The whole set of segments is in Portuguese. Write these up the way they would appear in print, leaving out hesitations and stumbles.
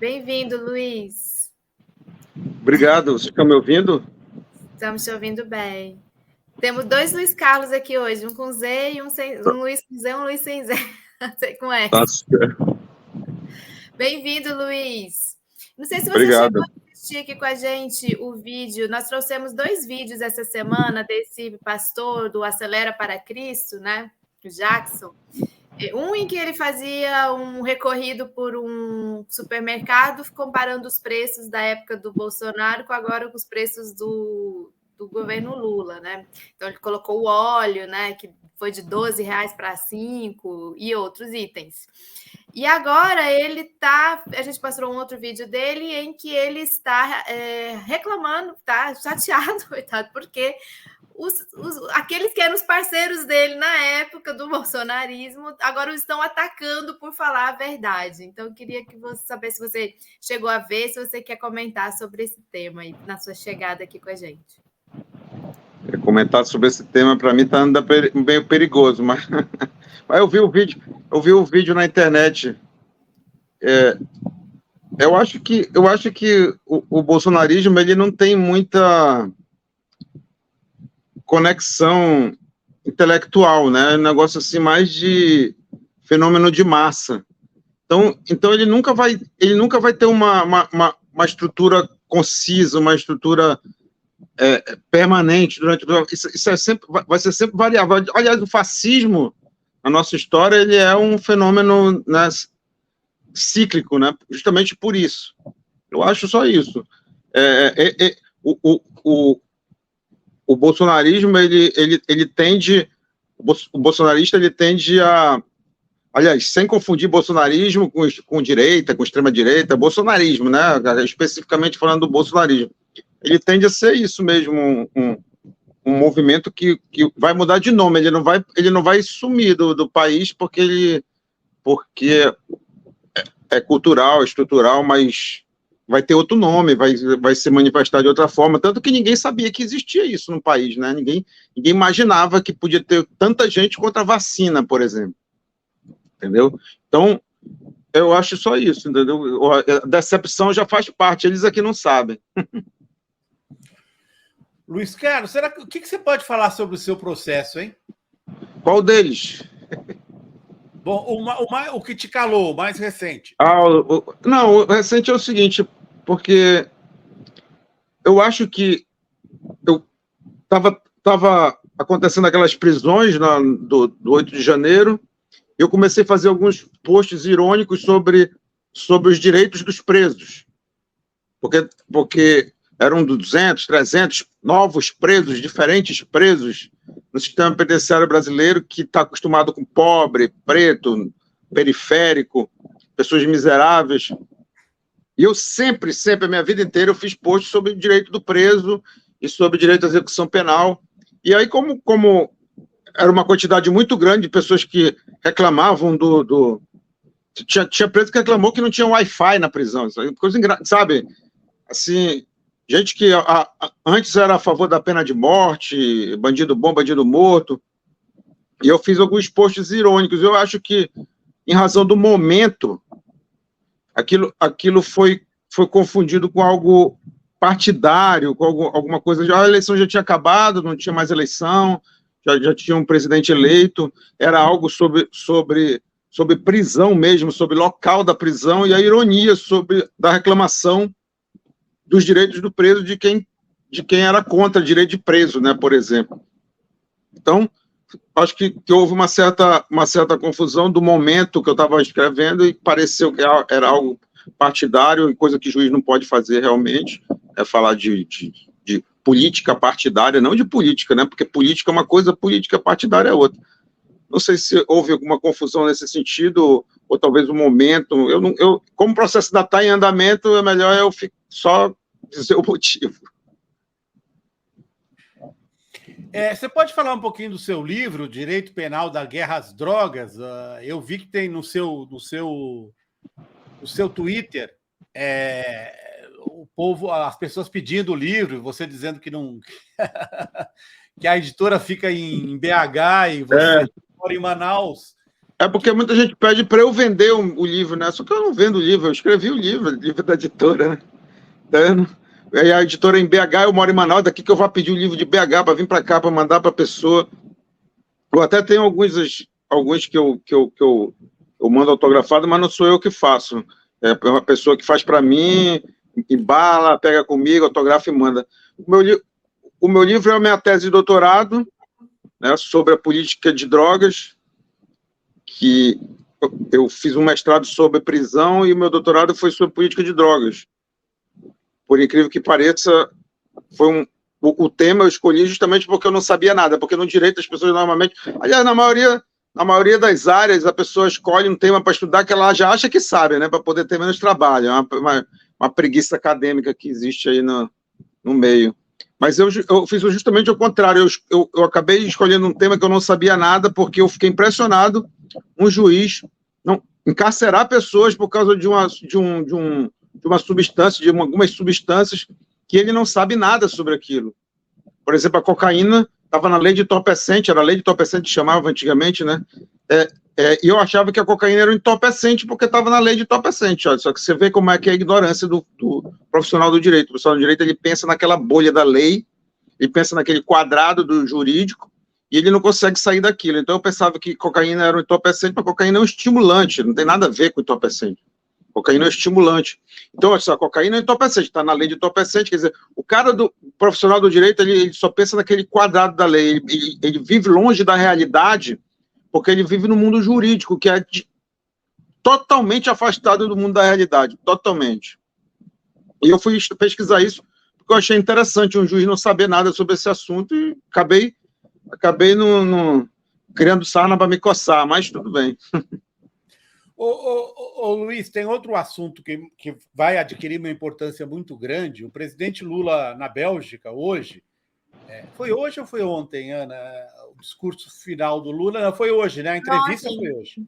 Bem-vindo, Luiz. Obrigado. Vocês estão me ouvindo? Estamos te ouvindo bem. Temos dois Luiz Carlos aqui hoje, um com Z e um Luiz com Z, um Luiz sem Z. Sei com S. Tá certo. Bem-vindo, Luiz. Não sei se você Obrigado. chegou a assistir aqui com a gente o vídeo. Nós trouxemos 2 vídeos essa semana desse pastor do Acelera para Cristo, né? O Jackson. Um em que ele fazia um recorrido por um supermercado, comparando os preços da época do Bolsonaro com agora com os preços do governo Lula, né? Então ele colocou o óleo, né? Que foi de R$ 12 para 5 e outros itens. E agora a gente mostrou um outro vídeo dele em que ele está reclamando, está chateado, coitado, porque aqueles que eram os parceiros dele na época do bolsonarismo agora o estão atacando por falar a verdade. Então, eu queria que você saber se você chegou a ver, se você quer comentar sobre esse tema aí, na sua chegada aqui com a gente. Comentar sobre esse tema, para mim, está meio perigoso, mas eu vi o vídeo na internet. Eu acho que o bolsonarismo ele não tem muita conexão intelectual, né? Um negócio assim mais de fenômeno de massa. Então ele nunca vai ter uma estrutura concisa, uma estrutura permanente durante isso vai ser sempre variável. Aliás, o fascismo na nossa história ele é um fenômeno, né, cíclico, né? Justamente por isso. Eu acho só isso. O bolsonarismo ele tende, o bolsonarista ele tende a, aliás, sem confundir bolsonarismo com direita, com extrema direita, bolsonarismo, né? Especificamente falando do bolsonarismo, ele tende a ser isso mesmo, um movimento que vai mudar de nome. Ele não vai sumir do país porque é cultural, estrutural, mas vai ter outro nome, vai se manifestar de outra forma, tanto que ninguém sabia que existia isso no país, né? Ninguém imaginava que podia ter tanta gente contra a vacina, por exemplo. Entendeu? Então, eu acho só isso, entendeu? A decepção já faz parte, eles aqui não sabem. Luiz Carlos, o que você pode falar sobre o seu processo, hein? Qual deles? Bom, o que te calou, o mais recente. Não, o recente é o seguinte, porque eu acho que estava acontecendo aquelas prisões do 8 de janeiro, eu comecei a fazer alguns posts irônicos sobre os direitos dos presos, porque eram 200, 300 novos presos, diferentes presos no sistema penitenciário brasileiro, que está acostumado com pobre, preto, periférico, pessoas miseráveis. E eu sempre, a minha vida inteira, eu fiz posts sobre o direito do preso e sobre o direito à execução penal. E aí, como era uma quantidade muito grande de pessoas que reclamavam Tinha preso que reclamou que não tinha Wi-Fi na prisão. Coisa engraçada, sabe? Assim, gente que antes era a favor da pena de morte, bandido bom, bandido morto. E eu fiz alguns posts irônicos. Eu acho que, em razão do momento, aquilo foi confundido com algo partidário, com alguma coisa. A eleição já tinha acabado, não tinha mais eleição, já tinha um presidente eleito, era algo sobre prisão mesmo, sobre local da prisão, e a ironia da reclamação dos direitos do preso de quem era contra o direito de preso, né, por exemplo. Então, acho que houve uma certa confusão do momento que eu estava escrevendo e pareceu que era algo partidário, e coisa que o juiz não pode fazer realmente, é falar de política partidária, não de política, né, porque política é uma coisa, política partidária é outra. Não sei se houve alguma confusão nesse sentido, ou talvez o momento. Como o processo ainda está em andamento, é melhor eu só dizer o motivo. Você pode falar um pouquinho do seu livro, Direito Penal da Guerra às Drogas? Eu vi que tem no seu Twitter o povo, as pessoas pedindo o livro, você dizendo que não que a editora fica em BH e você mora em Manaus. É porque muita gente pede para eu vender o livro, né? Só que eu não vendo o livro, eu escrevi o livro da editora, né? E a editora é em BH, eu moro em Manaus, daqui que eu vou pedir o livro de BH para vir para cá, para mandar para a pessoa. Eu até tenho alguns que eu mando autografado, mas não sou eu que faço. É uma pessoa que faz para mim, embala, pega comigo, autografa e manda. O meu livro é a minha tese de doutorado, né, sobre a política de drogas, que eu fiz um mestrado sobre prisão e o meu doutorado foi sobre política de drogas. Por incrível que pareça, o tema eu escolhi justamente porque eu não sabia nada, porque no direito as pessoas normalmente... Aliás, na maioria das áreas, a pessoa escolhe um tema para estudar que ela já acha que sabe, né, para poder ter menos trabalho. É uma preguiça acadêmica que existe aí no meio. Mas eu fiz justamente o contrário. Eu acabei escolhendo um tema que eu não sabia nada, porque eu fiquei impressionado um juiz não encarcerar pessoas por causa de uma substância, de algumas substâncias que ele não sabe nada sobre aquilo. Por exemplo, a cocaína estava na lei de entorpecente, era a lei de entorpecente que chamava antigamente, né? E eu achava que a cocaína era um entorpecente porque estava na lei de entorpecente. Olha, só que você vê como é que é a ignorância do profissional do direito. O profissional do direito, ele pensa naquela bolha da lei, ele pensa naquele quadrado do jurídico, e ele não consegue sair daquilo. Então eu pensava que cocaína era um entorpecente, mas cocaína é um estimulante, não tem nada a ver com entorpecente. Cocaína é um estimulante. Então, olha só, cocaína é um entorpecente, está na lei de entorpecente, quer dizer, o cara do profissional do direito, ele só pensa naquele quadrado da lei, ele vive longe da realidade, porque ele vive no mundo jurídico, que é totalmente afastado do mundo da realidade, totalmente. E eu fui pesquisar isso, porque eu achei interessante um juiz não saber nada sobre esse assunto, e acabei criando sarna para me coçar, mas tudo bem. Ô, Luiz, tem outro assunto que vai adquirir uma importância muito grande. O presidente Lula, na Bélgica, hoje... foi hoje ou foi ontem, Ana? O discurso final do Lula? Não, foi hoje, né? A entrevista foi hoje.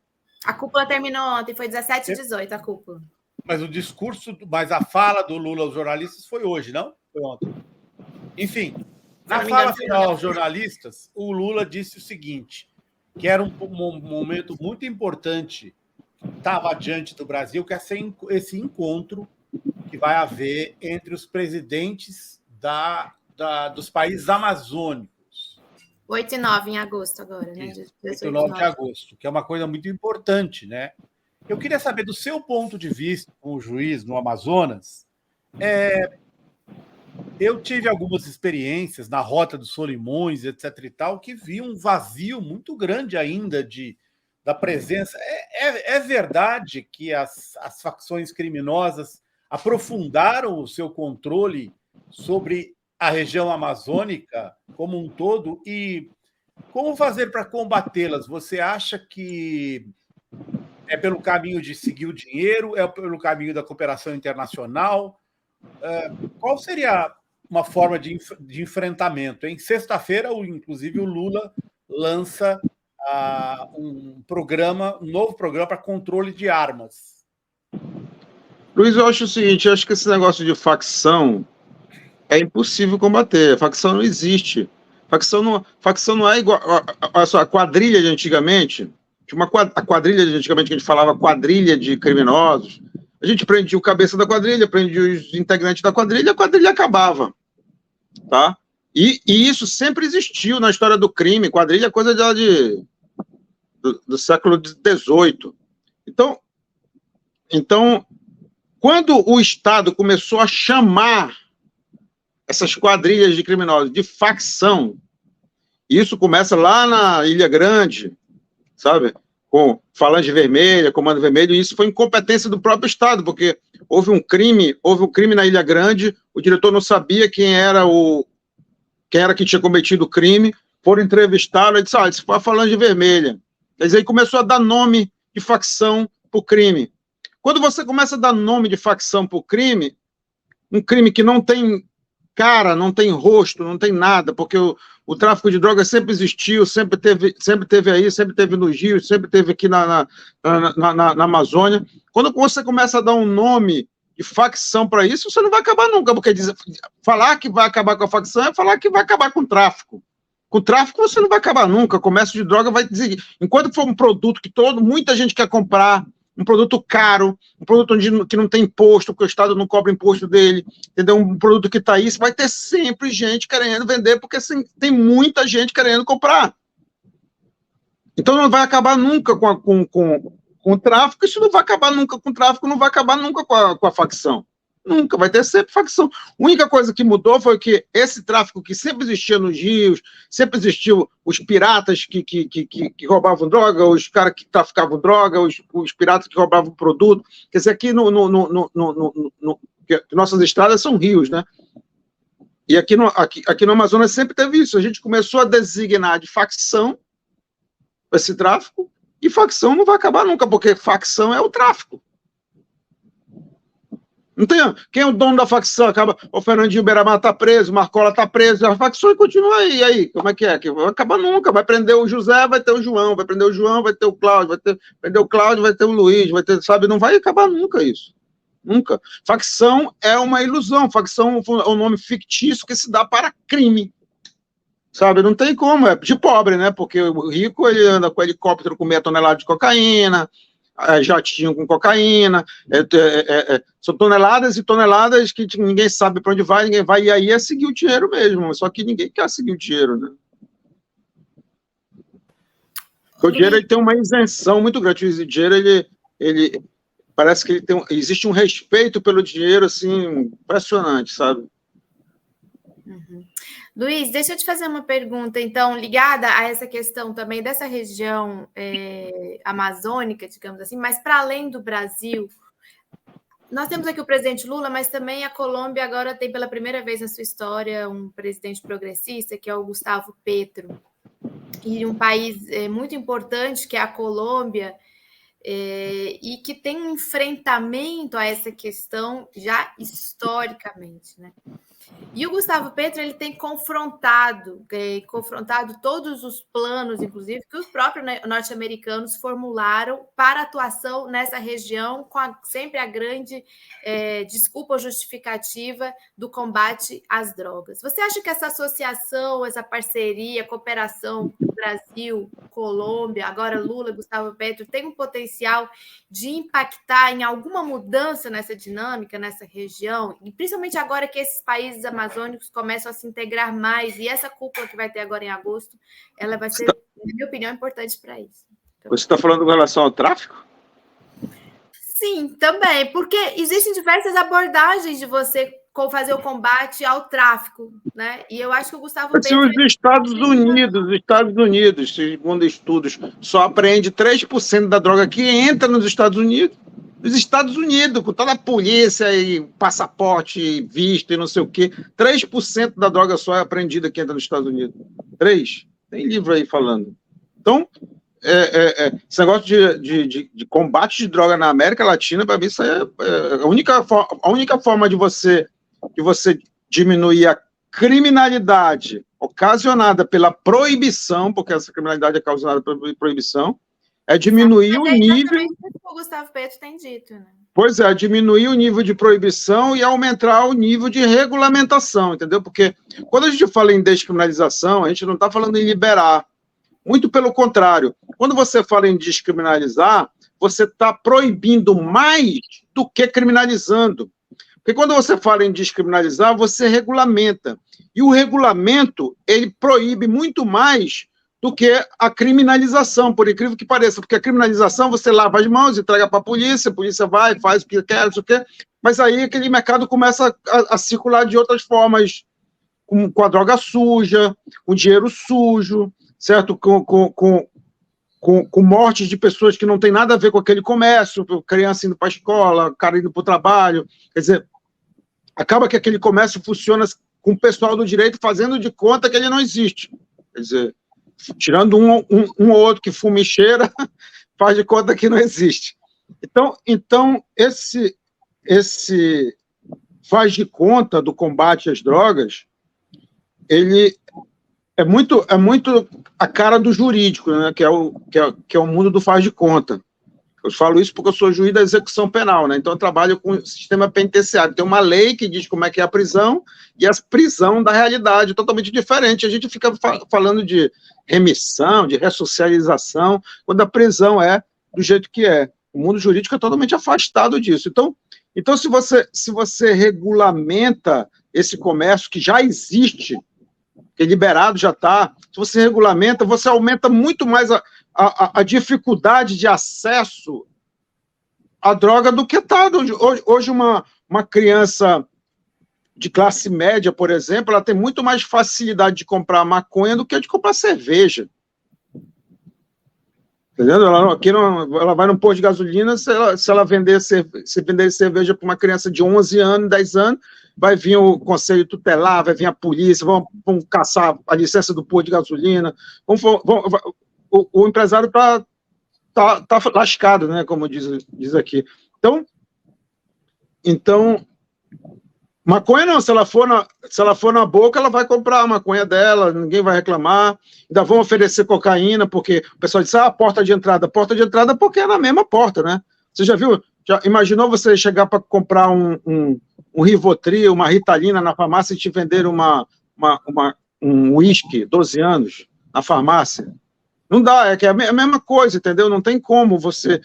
A cúpula terminou ontem, foi 17 e 18 a cúpula. Mas a fala do Lula aos jornalistas foi hoje, não? Foi ontem. Enfim, na fala final aos jornalistas, o Lula disse o seguinte, que era um momento muito importante estava diante do Brasil, que é esse encontro que vai haver entre os presidentes dos países amazônicos. 8 e 9 em agosto agora, né? 8 e 9 de agosto, que é uma coisa muito importante, né? Eu queria saber, do seu ponto de vista como juiz no Amazonas, eu tive algumas experiências na Rota dos Solimões, etc. e tal, que vi um vazio muito grande ainda da presença. É verdade que as facções criminosas aprofundaram o seu controle sobre a região amazônica como um todo? E como fazer para combatê-las? Você acha que é pelo caminho de seguir o dinheiro? É pelo caminho da cooperação internacional? Qual seria uma forma de enfrentamento? Em sexta-feira, inclusive, o Lula lança um novo programa para controle de armas. Luiz, eu acho o seguinte, eu acho que esse negócio de facção é impossível combater. A facção não existe. Facção não é igual... Olha só, a quadrilha de antigamente, a quadrilha de antigamente que a gente falava quadrilha de criminosos, a gente prendia o cabeça da quadrilha, prendia os integrantes da quadrilha, a quadrilha acabava. Tá? E isso sempre existiu na história do crime. Quadrilha é coisa do século XVIII. Então, quando o Estado começou a chamar essas quadrilhas de criminosos de facção, isso começa lá na Ilha Grande, sabe? Com Falange Vermelha, Comando Vermelho, e isso foi incompetência do próprio Estado, porque houve um crime na Ilha Grande, o diretor não sabia quem era que tinha cometido o crime, foram entrevistá-lo, ele disse, isso foi a Falange Vermelha. Quer dizer, aí começou a dar nome de facção para o crime. Quando você começa a dar nome de facção para o crime, um crime que não tem cara, não tem rosto, não tem nada, porque o tráfico de drogas sempre existiu, sempre teve aí, sempre teve nos rios, sempre teve aqui na Amazônia. Quando você começa a dar um nome de facção para isso, você não vai acabar nunca, porque falar que vai acabar com a facção é falar que vai acabar com o tráfico. Com o tráfico você não vai acabar nunca, o comércio de droga vai dizer, enquanto for um produto que muita gente quer comprar, um produto caro, um produto que não tem imposto, porque o Estado não cobra imposto dele, entendeu? Um produto que está aí, vai ter sempre gente querendo vender, porque tem muita gente querendo comprar. Então não vai acabar nunca com o tráfico, isso não vai acabar nunca com o tráfico, não vai acabar nunca com a facção. Nunca, vai ter sempre facção. A única coisa que mudou foi que esse tráfico que sempre existia nos rios, sempre existiu os piratas que roubavam droga, os caras que traficavam droga, os piratas que roubavam produto. Quer dizer, aqui nossas estradas são rios, né? E aqui no Amazonas sempre teve isso. A gente começou a designar de facção esse tráfico, e facção não vai acabar nunca, porque facção é o tráfico. Não tem, quem é o dono da facção? Acaba, o Fernandinho Beiramar está preso, o Marcola está preso, a facção continua aí. E aí, como é que é? Que vai acabar nunca. Vai prender o José, vai ter o João, vai prender o João, vai ter o Cláudio, prender o Cláudio, vai ter o Luiz, vai ter, sabe? Não vai acabar nunca isso. Nunca. Facção é uma ilusão, facção é um nome fictício que se dá para crime. Sabe? Não tem como, é de pobre, né? Porque o rico, ele anda com helicóptero com meia tonelada de cocaína, jatinho com cocaína, são toneladas e toneladas que ninguém sabe para onde vai, ninguém vai, e aí é seguir o dinheiro mesmo, só que ninguém quer seguir o dinheiro, né? O dinheiro ele tem uma isenção muito grande, o dinheiro, ele parece que existe um respeito pelo dinheiro, assim, impressionante, sabe? Uhum. Luiz, deixa eu te fazer uma pergunta, então, ligada a essa questão também dessa região amazônica, digamos assim, mas para além do Brasil, nós temos aqui o presidente Lula, mas também a Colômbia agora tem pela primeira vez na sua história um presidente progressista, que é o Gustavo Petro, e um país muito importante, que é a Colômbia, e que tem um enfrentamento a essa questão já historicamente, né? E o Gustavo Petro ele tem confrontado todos os planos, inclusive, que os próprios norte-americanos formularam para atuação nessa região, com sempre a grande desculpa ou justificativa do combate às drogas. Você acha que essa associação, essa parceria, cooperação Brasil, Colômbia, agora Lula, Gustavo Petro, tem um potencial de impactar em alguma mudança nessa dinâmica, nessa região, e principalmente agora que esses países amazônicos começam a se integrar mais, e essa cúpula que vai ter agora em agosto, ela vai ser, na minha opinião, importante para isso. Então, você está falando com relação ao tráfico? Sim, também, porque existem diversas abordagens de você fazer o combate ao tráfico, né? E eu acho que o Gustavo Petro... Os Estados Unidos, segundo estudos, só apreende 3% da droga que entra nos Estados Unidos. Os Estados Unidos, com toda a polícia e passaporte, visto e não sei o quê, 3% da droga só é apreendida que entra nos Estados Unidos. 3%. Tem livro aí falando. Então, esse negócio de combate de droga na América Latina, para mim, isso é a única forma de você diminuir a criminalidade ocasionada pela proibição, porque essa criminalidade é causada pela proibição, é diminuir o nível... O Gustavo Petro tem dito, né? Pois é, diminuir o nível de proibição e aumentar o nível de regulamentação, entendeu? Porque quando a gente fala em descriminalização, a gente não está falando em liberar. Muito pelo contrário. Quando você fala em descriminalizar, você está proibindo mais do que criminalizando. Porque quando você fala em descriminalizar, você regulamenta. E o regulamento, ele proíbe muito mais do que a criminalização, por incrível que pareça, porque a criminalização você lava as mãos, entrega para a polícia vai, faz o que quer, não sei o quê, mas aí aquele mercado começa a circular de outras formas, com a droga suja, com dinheiro sujo, certo? Com mortes de pessoas que não tem nada a ver com aquele comércio, criança indo para a escola, cara indo para o trabalho, quer dizer, acaba que aquele comércio funciona com o pessoal do direito fazendo de conta que ele não existe, quer dizer, tirando um ou outro que fuma e cheira, faz de conta que não existe. Então esse faz de conta do combate às drogas, ele é muito a cara do jurídico, né? que é o mundo do faz de conta. Eu falo isso porque eu sou juiz da execução penal, né? Então eu trabalho com o sistema penitenciário. Tem uma lei que diz como é que é a prisão e a prisão da realidade totalmente diferente. A gente fica falando de remissão, de ressocialização, quando a prisão é do jeito que é. O mundo jurídico é totalmente afastado disso. Então se você regulamenta esse comércio que já existe, que é liberado já está, se você regulamenta, você aumenta muito mais a dificuldade de acesso à droga do que está. Hoje uma criança de classe média, por exemplo, ela tem muito mais facilidade de comprar maconha do que de comprar cerveja. Entendeu? Ela vai num posto de gasolina, se ela vender cerveja para uma criança de 11 anos, 10 anos, vai vir o conselho tutelar, vai vir a polícia, vão caçar a licença do posto de gasolina, o empresário tá lascado, né, como diz aqui. Então, maconha não, se ela for na boca, ela vai comprar a maconha dela, ninguém vai reclamar, ainda vão oferecer cocaína, porque o pessoal diz, porta de entrada porque é na mesma porta, né? Você já viu, já imaginou você chegar para comprar um Rivotril, uma Ritalina na farmácia e te vender um uísque, 12 anos, na farmácia? Não dá, é a mesma coisa, entendeu? Não tem como você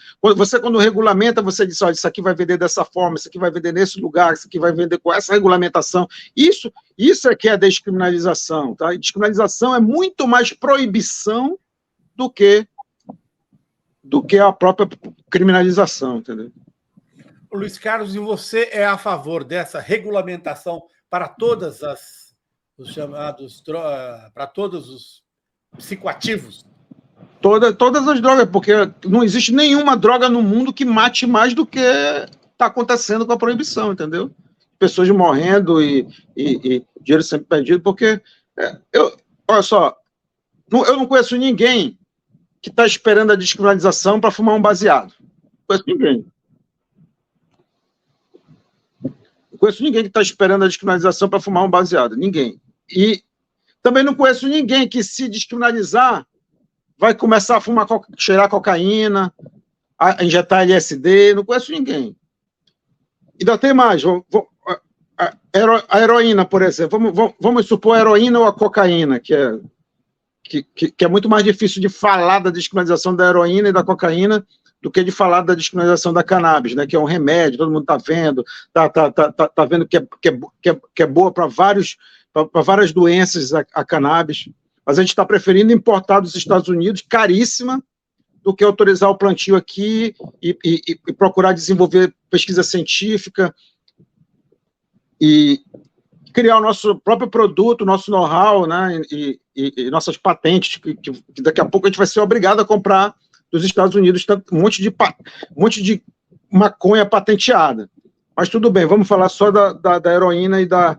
quando regulamenta, você diz, olha, isso aqui vai vender dessa forma, isso aqui vai vender nesse lugar, isso aqui vai vender com essa regulamentação. Isso é que é a descriminalização, tá? E descriminalização é muito mais proibição do que a própria criminalização, entendeu? Luiz Carlos, e você é a favor dessa regulamentação para todas os chamados, para todos os psicoativos? Todas as drogas, porque não existe nenhuma droga no mundo que mate mais do que está acontecendo com a proibição, entendeu? Pessoas morrendo e dinheiro sempre perdido, porque olha só, eu não conheço ninguém que está esperando a descriminalização para fumar um baseado. Não conheço ninguém. Não conheço ninguém que está esperando a descriminalização para fumar um baseado. Ninguém. E também não conheço ninguém que, se descriminalizar, vai começar a fumar, cheirar cocaína, a injetar LSD, não conheço ninguém. Ainda tem mais, a heroína, por exemplo, vamos supor a heroína ou a cocaína, que é muito mais difícil de falar da descriminalização da heroína e da cocaína do que de falar da descriminalização da cannabis, né, que é um remédio, todo mundo está vendo, tá vendo que é boa para várias doenças a cannabis. Mas a gente está preferindo importar dos Estados Unidos, caríssima, do que autorizar o plantio aqui e procurar desenvolver pesquisa científica e criar o nosso próprio produto, nosso know-how, né, e nossas patentes, que daqui a pouco a gente vai ser obrigado a comprar dos Estados Unidos um monte de maconha patenteada. Mas tudo bem, vamos falar só da heroína e da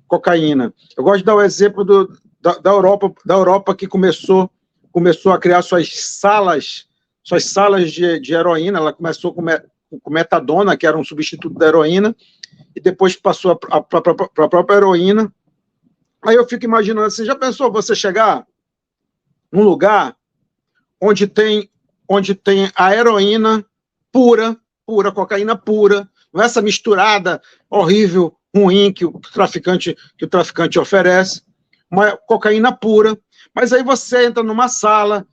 cocaína. Eu gosto de dar o exemplo da Europa que começou a criar suas salas de heroína. Ela começou com metadona, que era um substituto da heroína, e depois passou para a própria heroína. Aí eu fico imaginando assim, já pensou você chegar num lugar onde tem a heroína pura, cocaína pura, não é essa misturada horrível, ruim que o traficante oferece, uma cocaína pura, mas aí você entra numa sala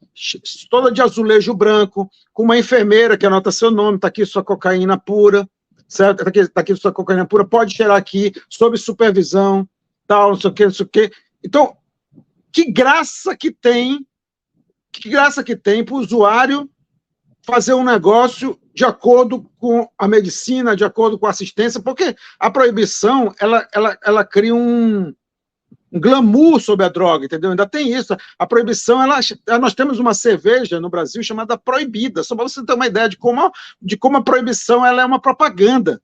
toda de azulejo branco, com uma enfermeira que anota seu nome, está aqui sua cocaína pura, certo? Está aqui sua cocaína pura, pode cheirar aqui, sob supervisão, tal, não sei o quê. Então, que graça que tem para o usuário fazer um negócio de acordo com a medicina, de acordo com a assistência, porque a proibição, ela cria um glamour sobre a droga, entendeu? Ainda tem isso. A proibição, nós temos uma cerveja no Brasil chamada Proibida, só para você ter uma ideia de como a proibição ela é uma propaganda.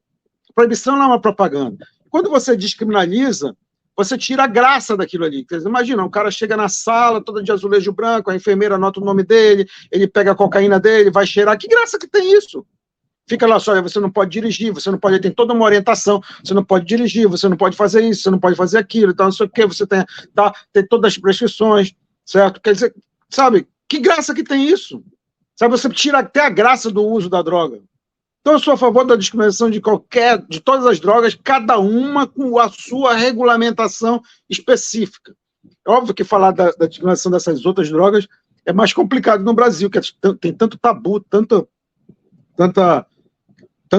A proibição não é uma propaganda. Quando você descriminaliza, você tira a graça daquilo ali. Imagina, um cara chega na sala, toda de azulejo branco, a enfermeira anota o nome dele, ele pega a cocaína dele, vai cheirar. Que graça que tem isso? Fica lá só, você não pode dirigir, você não pode, tem toda uma orientação, você não pode dirigir, você não pode fazer isso, você não pode fazer aquilo, então não sei o quê, você tem todas as prescrições, certo? Quer dizer, sabe, Que graça que tem isso? Sabe, você tira até a graça do uso da droga. Então, eu sou a favor da descriminalização de todas as drogas, cada uma com a sua regulamentação específica. É óbvio que falar da descriminalização dessas outras drogas é mais complicado no Brasil, que tem tanto tabu, tanta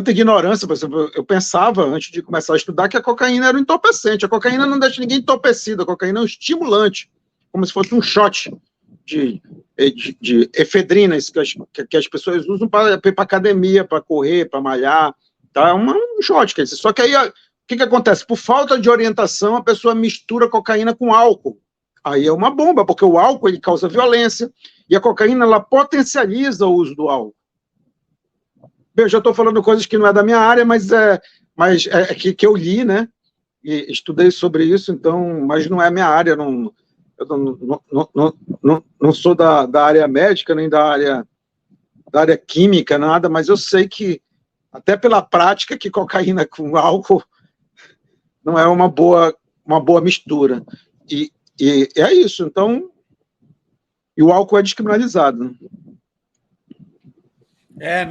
ignorância. Por exemplo, eu pensava, antes de começar a estudar, que a cocaína era um entorpecente. A cocaína não deixa ninguém entorpecido, a cocaína é um estimulante, como se fosse um shot de efedrinas que as pessoas usam para ir para academia, para correr, para malhar. Tá? É um shot, quer dizer. Só que aí, o que acontece? Por falta de orientação, a pessoa mistura cocaína com álcool. Aí é uma bomba, porque o álcool ele causa violência, e a cocaína ela potencializa o uso do álcool. Bem, eu já estou falando coisas que não é da minha área, mas que eu li, né? E estudei sobre isso, então, mas não é a minha área, eu não sou da área médica, nem da área química, nada, mas eu sei que, até pela prática, que cocaína com álcool não é uma boa mistura. E é isso, então, e o álcool é descriminalizado. É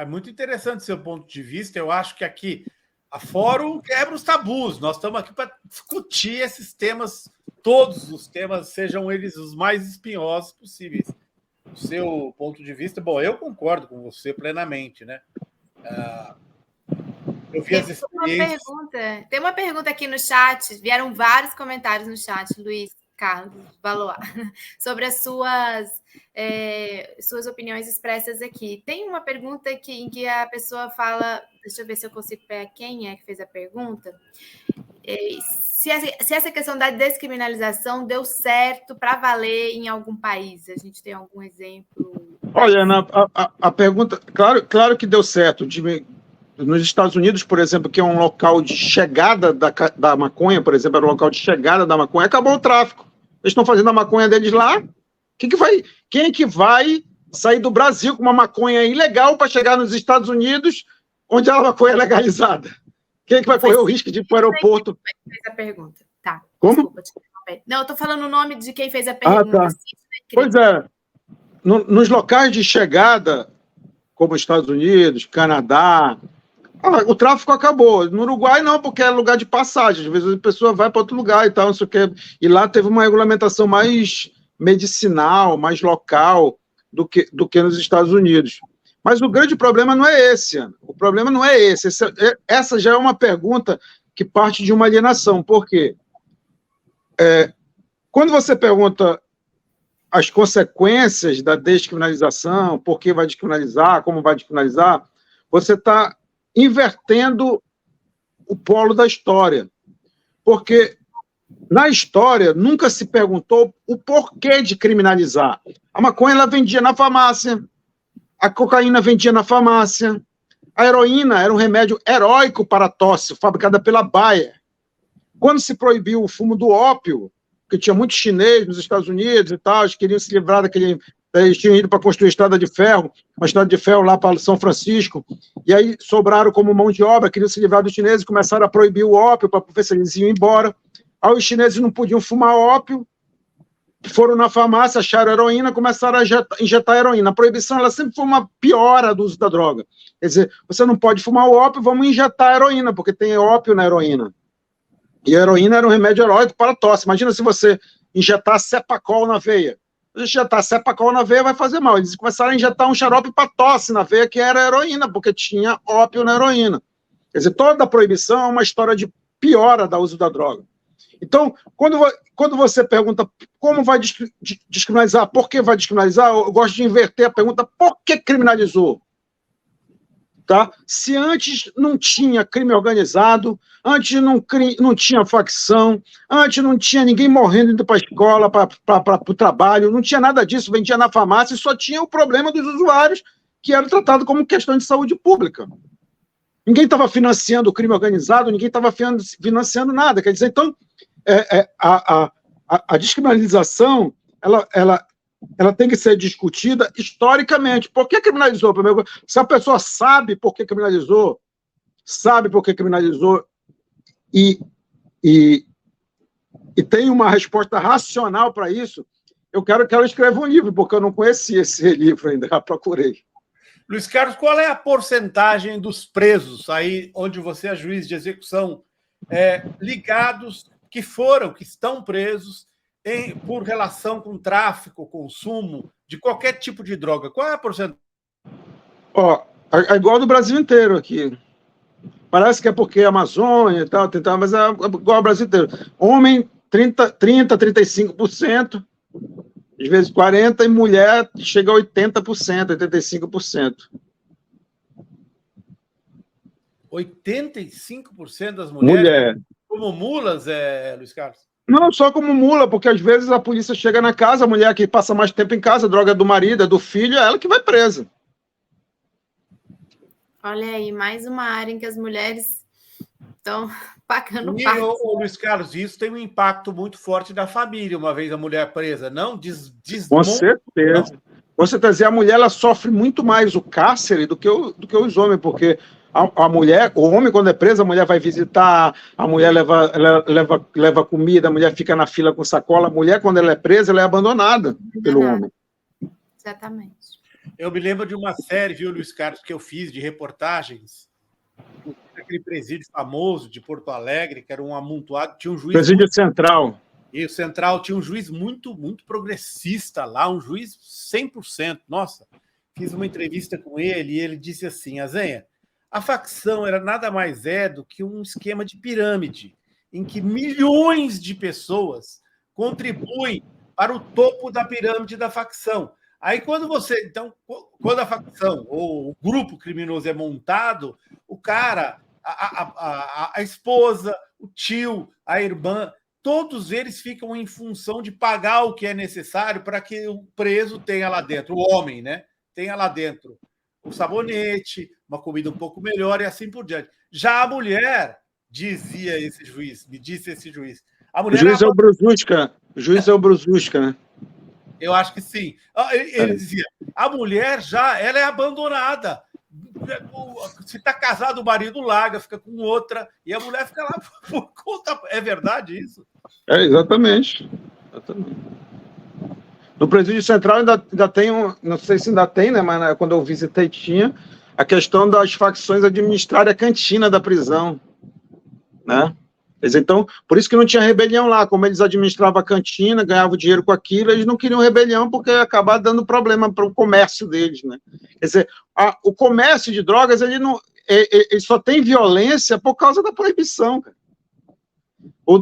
muito interessante o seu ponto de vista. Eu acho que aqui a Fórum quebra os tabus. Nós estamos aqui para discutir esses temas, todos os temas, sejam eles os mais espinhosos possíveis. O seu ponto de vista, bom, eu concordo com você plenamente, né? Eu vi as experiências. Tem uma pergunta aqui no chat, vieram vários comentários no chat, Luiz Carlos Valois, sobre as suas opiniões expressas aqui. Tem uma pergunta em que a pessoa fala, deixa eu ver se eu consigo pegar quem é que fez a pergunta, se essa questão da descriminalização deu certo para valer em algum país. A gente tem algum exemplo? Olha, Ana, a pergunta, claro que deu certo. Nos Estados Unidos, por exemplo, que é um local de chegada da maconha, por exemplo, era um local de chegada da maconha, acabou o tráfico. Eles estão fazendo a maconha deles lá. Quem é que vai sair do Brasil com uma maconha ilegal para chegar nos Estados Unidos, onde a maconha é legalizada? Quem é que vai correr o risco de ir para o aeroporto? Quem fez a pergunta? Tá. Como? Desculpa, não, eu estou falando o nome de quem fez a pergunta. Tá. Pois é. Nos locais de chegada, como Estados Unidos, Canadá, o tráfico acabou. No Uruguai, não, porque é lugar de passagem. Às vezes a pessoa vai para outro lugar e tal, não sei o quê. E lá teve uma regulamentação mais medicinal, mais local do que nos Estados Unidos. Mas o grande problema não é esse, Ana. O problema não é esse. Essa já é uma pergunta que parte de uma alienação. Por quê? Quando você pergunta as consequências da descriminalização, por que vai descriminalizar, como vai descriminalizar, você está invertendo o polo da história. Porque na história nunca se perguntou o porquê de criminalizar. A maconha ela vendia na farmácia, a cocaína vendia na farmácia, a heroína era um remédio heróico para a tosse, fabricada pela Bayer. Quando se proibiu o fumo do ópio, que tinha muitos chineses nos Estados Unidos e tal, eles queriam se livrar daquele... Eles tinham ido para construir uma estrada de ferro lá para São Francisco, e aí sobraram como mão de obra, queriam se livrar dos chineses, começaram a proibir o ópio para ver se eles iam embora. Aí os chineses não podiam fumar ópio, foram na farmácia, acharam heroína, começaram a injetar heroína. A proibição ela sempre foi uma piora do uso da droga. Quer dizer, você não pode fumar o ópio, vamos injetar heroína, porque tem ópio na heroína. E a heroína era um remédio heróico para a tosse. Imagina se você injetar Cepacol na veia. Se injetar Cepacol na veia vai fazer mal. Eles começaram a injetar um xarope para tosse na veia, que era heroína, porque tinha ópio na heroína. Quer dizer, toda a proibição é uma história de piora do uso da droga. Então, quando você pergunta como vai descriminalizar, por que vai descriminalizar, eu gosto de inverter a pergunta, por que criminalizou? Tá? Se antes não tinha crime organizado, antes não tinha facção, antes não tinha ninguém morrendo indo para a escola, para o trabalho, não tinha nada disso, vendia na farmácia, e só tinha o problema dos usuários, que era tratado como questão de saúde pública. Ninguém estava financiando o crime organizado, ninguém estava financiando nada. Quer dizer, então, a descriminalização, ela tem que ser discutida historicamente. Por que criminalizou? Se a pessoa sabe por que criminalizou, e tem uma resposta racional para isso, eu quero que ela escreva um livro, porque eu não conhecia esse livro ainda, já procurei. Luiz Carlos, qual é a porcentagem dos presos, aí onde você é juiz de execução, ligados, que estão presos por relação com tráfico, consumo, de qualquer tipo de droga? Qual é a porcentagem? É igual do Brasil inteiro aqui. Parece que é porque é Amazônia e tal, mas é igual ao Brasil inteiro. Homem, 35%, às vezes 40%, e mulher chega a 80%, 85%. 85% das mulheres como mulas, Luiz Carlos? Não, só como mula, porque às vezes a polícia chega na casa, a mulher que passa mais tempo em casa, a droga é do marido, é do filho, é ela que vai presa. Olha aí, mais uma área em que as mulheres estão pagando parte. Luiz Carlos, isso tem um impacto muito forte da família, uma vez a mulher presa, não? Com certeza. Com certeza. E a mulher ela sofre muito mais o cárcere do que os homens, porque a mulher, o homem, quando é preso, a mulher vai visitar, a mulher leva comida, a mulher fica na fila com sacola. A mulher, quando ela é presa, ela é abandonada pelo homem. Exatamente. Eu me lembro de uma série, viu, Luiz Carlos, que eu fiz de reportagens, aquele presídio famoso de Porto Alegre, que era um amontoado, tinha um juiz... Presídio Central. E o Central tinha um juiz muito, muito progressista lá, um juiz 100%. Nossa, fiz uma entrevista com ele e ele disse assim, Azenha, a facção era nada mais do que um esquema de pirâmide, em que milhões de pessoas contribuem para o topo da pirâmide da facção. Aí, quando a facção ou o grupo criminoso é montado, o cara, a esposa, o tio, a irmã, todos eles ficam em função de pagar o que é necessário para que o preso tenha lá dentro, o homem, né? Tenha lá dentro o sabonete, uma comida um pouco melhor e assim por diante. Já a mulher, me disse esse juiz. A mulher o juiz é o Brusca, né? Eu acho que sim. Ele dizia, a mulher ela é abandonada. Se está casado, o marido larga, fica com outra, e a mulher fica lá por conta. É verdade isso? Exatamente. No Presídio Central ainda tem, não sei se ainda tem, né, mas quando eu visitei tinha, a questão das facções administrarem a cantina da prisão, né? Então, por isso que não tinha rebelião lá, como eles administravam a cantina, ganhavam dinheiro com aquilo, eles não queriam rebelião porque ia acabar dando problema para o comércio deles, né? Quer dizer, o comércio de drogas, ele só tem violência por causa da proibição, cara. Um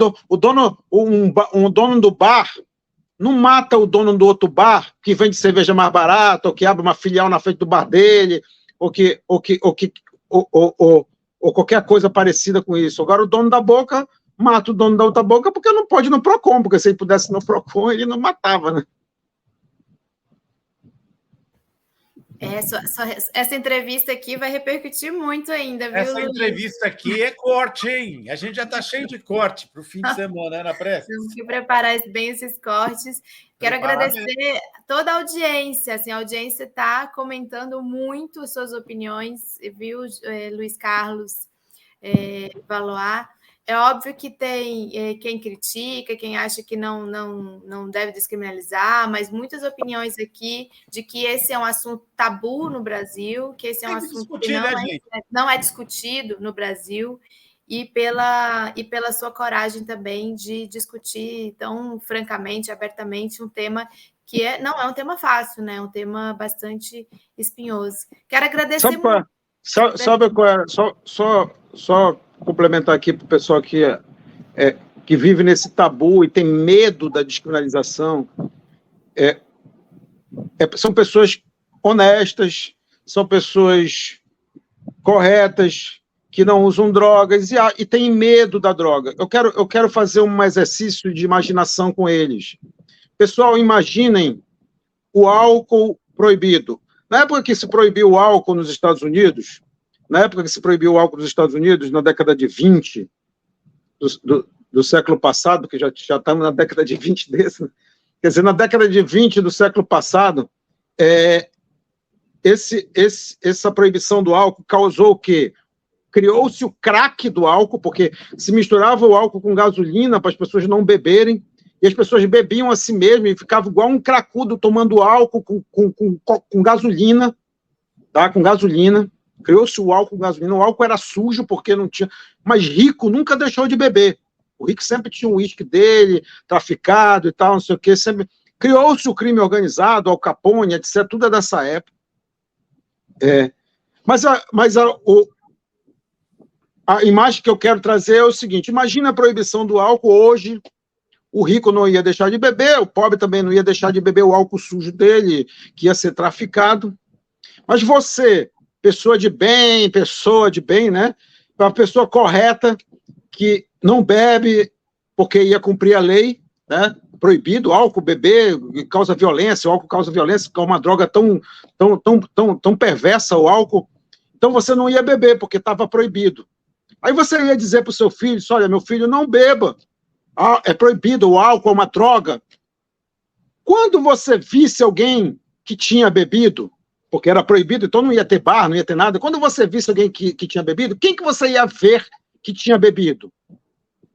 dono do bar não mata o dono do outro bar que vende cerveja mais barata, ou que abre uma filial na frente do bar dele, ou qualquer coisa parecida com isso. Agora, o dono da boca mata o dono da outra boca porque não pode ir no PROCON, porque se ele pudesse ir no PROCON, ele não matava, né? Essa entrevista aqui vai repercutir muito ainda, viu, Essa entrevista aqui é corte, hein? A gente já está cheio de corte para o fim de semana, Ana Prestes. Temos que preparar bem esses cortes. Quero agradecer toda a audiência. Assim, a audiência está comentando muito suas opiniões, viu, Luiz Carlos Valois? É óbvio que tem quem critica, quem acha que não deve descriminalizar, mas muitas opiniões aqui de que esse é um assunto tabu no Brasil, que esse é um assunto que não é discutido no Brasil, e pela sua coragem também de discutir tão francamente, abertamente, um tema que não é um tema fácil, né? É um tema bastante espinhoso. Quero agradecer muito. Sabe qual é? Só complementar aqui para o pessoal que vive nesse tabu e tem medo da descriminalização. São pessoas honestas, são pessoas corretas, que não usam drogas e têm medo da droga. Eu quero fazer um exercício de imaginação com eles. Pessoal, imaginem o álcool proibido. Na época que se proibiu o álcool nos Estados Unidos, na década de 20 do século passado, que já estamos na década de 20 desse, né? Quer dizer, na década de 20 do século passado, essa proibição do álcool causou o quê? Criou-se o crack do álcool, porque se misturava o álcool com gasolina para as pessoas não beberem, e as pessoas bebiam a si mesmo e ficavam igual um cracudo tomando álcool com gasolina, tá? Com gasolina. Criou-se o álcool com gasolina. O álcool era sujo porque não tinha... Mas rico nunca deixou de beber. O rico sempre tinha um uísque dele, traficado e tal, não sei o quê. Sempre... Criou-se o crime organizado, Al Capone, etc. Tudo é dessa época. Mas a imagem que eu quero trazer é o seguinte: imagina a proibição do álcool hoje. O rico não ia deixar de beber, o pobre também não ia deixar de beber o álcool sujo dele, que ia ser traficado. Mas você, pessoa de bem, né? Uma pessoa correta, que não bebe porque ia cumprir a lei, né? Proibido o álcool, beber causa violência, o álcool causa violência, porque é uma droga tão perversa, o álcool. Então você não ia beber porque estava proibido. Aí você ia dizer para o seu filho: olha, meu filho, não beba. É proibido, o álcool é uma droga. Quando você visse alguém que tinha bebido, porque era proibido, então não ia ter bar, não ia ter nada. Quando você visse alguém que tinha bebido, quem que você ia ver que tinha bebido?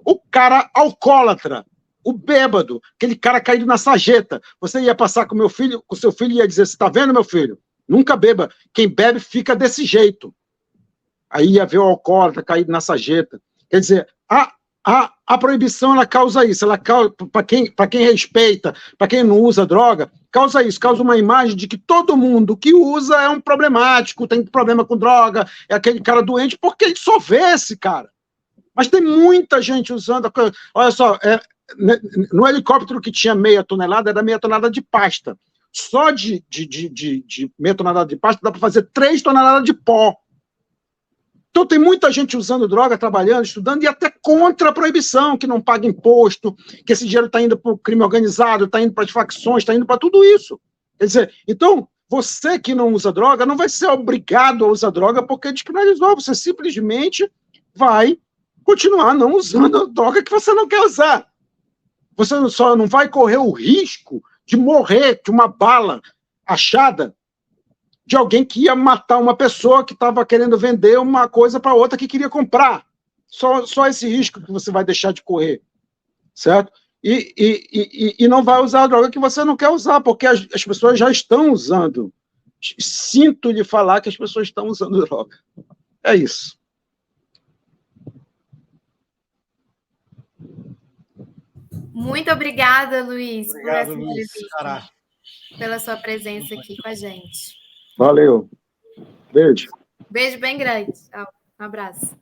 O cara alcoólatra, o bêbado, aquele cara caído na sarjeta. Você ia passar com o seu filho e ia dizer: você está vendo, meu filho? Nunca beba. Quem bebe fica desse jeito. Aí ia ver o alcoólatra caído na sarjeta. Quer dizer, a proibição, ela causa isso, ela causa, para quem respeita, para quem não usa droga, causa isso, causa uma imagem de que todo mundo que usa é um problemático, tem problema com droga, é aquele cara doente, porque ele só vê esse cara. Mas tem muita gente usando a coisa. Olha só, no helicóptero que tinha meia tonelada, era meia tonelada de pasta. Só de meia tonelada de pasta dá para fazer 3 toneladas de pó. Então tem muita gente usando droga, trabalhando, estudando, e até contra a proibição, que não paga imposto, que esse dinheiro está indo para o crime organizado, está indo para as facções, está indo para tudo isso. Quer dizer, então, você que não usa droga não vai ser obrigado a usar droga porque despenalizou, você simplesmente vai continuar não usando a droga que você não quer usar. Você só não vai correr o risco de morrer de uma bala achada de alguém que ia matar uma pessoa que estava querendo vender uma coisa para outra que queria comprar. Só esse risco que você vai deixar de correr, certo? E não vai usar a droga que você não quer usar, porque as pessoas já estão usando. Sinto lhe falar que as pessoas estão usando droga. É isso. Muito obrigada, Luiz, Obrigado, por essa Luiz. entrevista, pela sua presença aqui com a gente. Valeu. Beijo. Beijo bem grande. Um abraço.